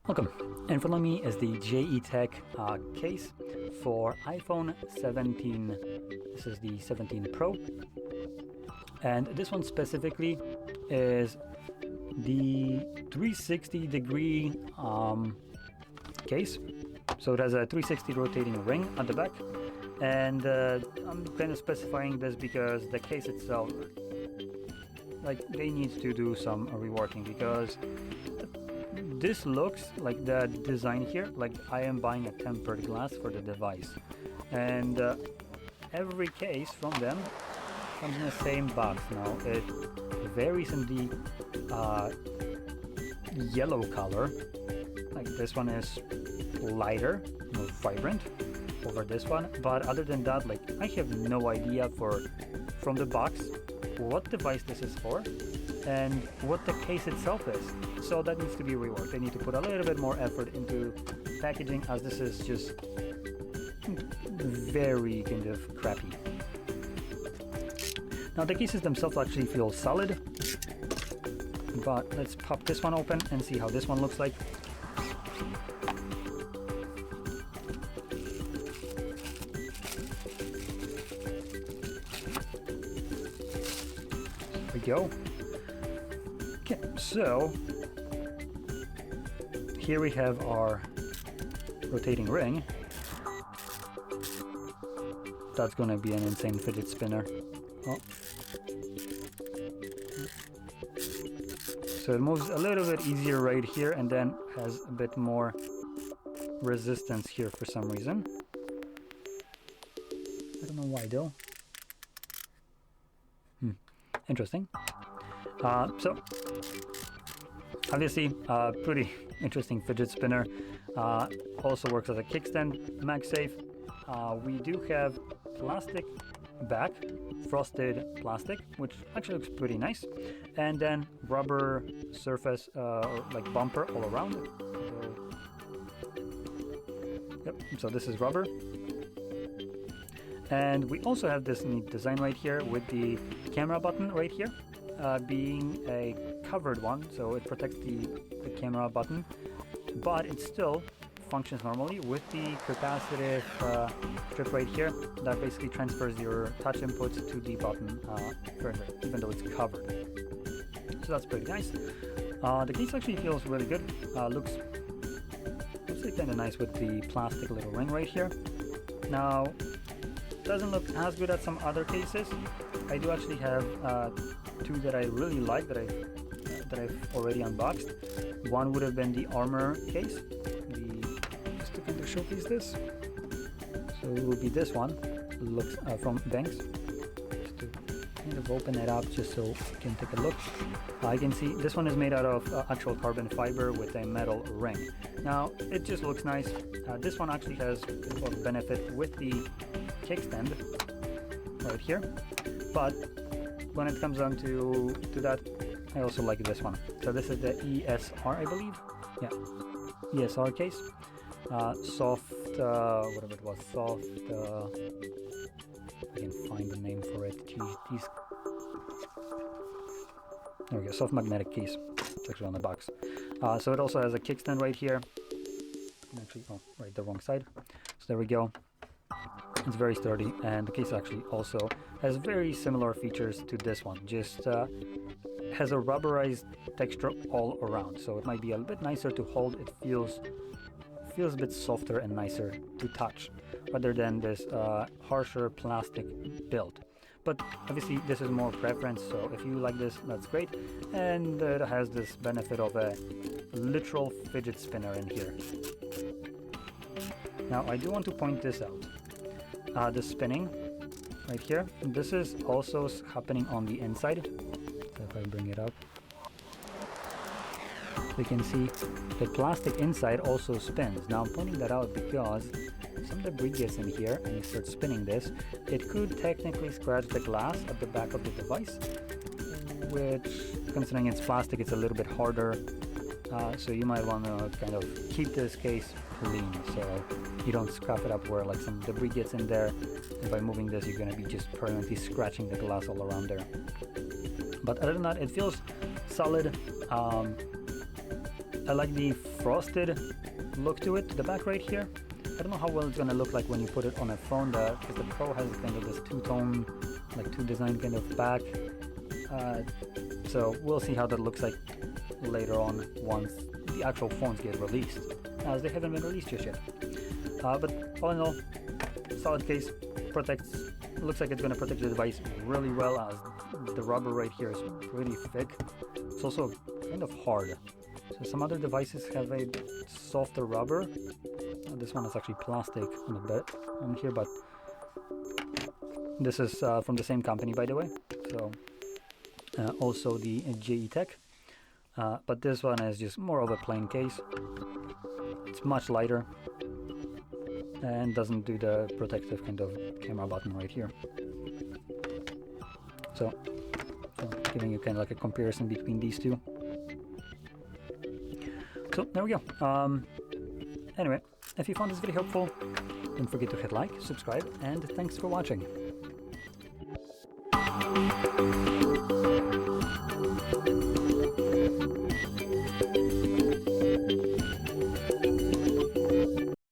Welcome. In front of me is the JETech case for iPhone 17. This is the 17 Pro. And this one specifically is the 360-degree case. So it has a 360 rotating ring at the back. And I'm kind of specifying this because the case itself, they need to do some reworking, because this looks like the design here, like I am buying a tempered glass for the device. And every case from them comes in the same box. Now it varies in the yellow color. Like this one is lighter, more vibrant over this one. But other than that, like I have no idea from the box what device this is for and what the case itself is. So that needs to be reworked. They need to put a little bit more effort into packaging, as this is just very kind of crappy. Now the cases themselves actually feel solid, but let's pop this one open and see how this one looks like. There we go. Okay, so here we have our rotating ring. That's gonna be an insane fidget spinner. Oh. So it moves a little bit easier right here and then has a bit more resistance here for some reason. I don't know why though. Interesting. So obviously pretty interesting fidget spinner. Also works as a kickstand, MagSafe. We do have plastic back, frosted plastic, which actually looks pretty nice, and then rubber surface or like bumper all around. So this is rubber. And we also have this neat design right here with the camera button right here being a covered one, so it protects the camera button, but it still functions normally with the capacitive strip right here that basically transfers your touch inputs to the button further, even though it's covered. So that's pretty nice. The case actually feels really good. Looks kind of nice with the plastic little ring right here. Now, doesn't look as good as some other cases. I do actually have two that I really like that I've already unboxed. One would have been the Armor case. Just to kind of showcase this. So it will be this one. Looks from Banks. Just to kind of open it up just so you can take a look. I can see this one is made out of actual carbon fiber with a metal ring. Now it just looks nice. This one actually has a bit of benefit with the kickstand right here, but when it comes down to that, I also like this one. So this is the ESR, I believe. Yeah, ESR case. Soft, whatever it was, soft. I can find the name for it. Geez, there we go. Soft magnetic case. It's actually on the box. So it also has a kickstand right here. Actually, oh, right, the wrong side. So there we go. It's very sturdy, and the case actually also has very similar features to this one, just has a rubberized texture all around, so it might be a little bit nicer to hold. It feels a bit softer and nicer to touch rather than this harsher plastic build. But obviously this is more preference, so if you like this, that's great. And it has this benefit of a literal fidget spinner in here. Now I do want to point this out. The spinning right here, this is also happening on the inside. So if I bring it up, we can see the plastic inside also spins. Now I'm pointing that out because some debris gets in here and you start spinning this. It could technically scratch the glass at the back of the device, which, considering it's plastic, it's a little bit harder. So you might want to kind of keep this case clean so you don't scrap it up where like some debris gets in there, and by moving this you're going to be just permanently scratching the glass all around there. But other than that, it feels solid. I like the frosted look to it, the back right here. I don't know how well it's gonna look like when you put it on a phone, because the Pro has kind of this two-tone, like two-design kind of back. So we'll see how that looks like later on once the actual phones get released, as they haven't been released just yet. But all in all, solid case, protects. Looks like it's gonna protect the device really well, as the rubber right here is pretty thick. It's also kind of hard. So some other devices have a softer rubber. This one is actually plastic on the bit on here, but this is from the same company, by the way. So also the JETech, but this one is just more of a plain case. It's much lighter and doesn't do the protective kind of camera button right here. So giving you kind of like a comparison between these two. So there we go. Anyway, if you found this video helpful, don't forget to hit like, subscribe, and thanks for watching.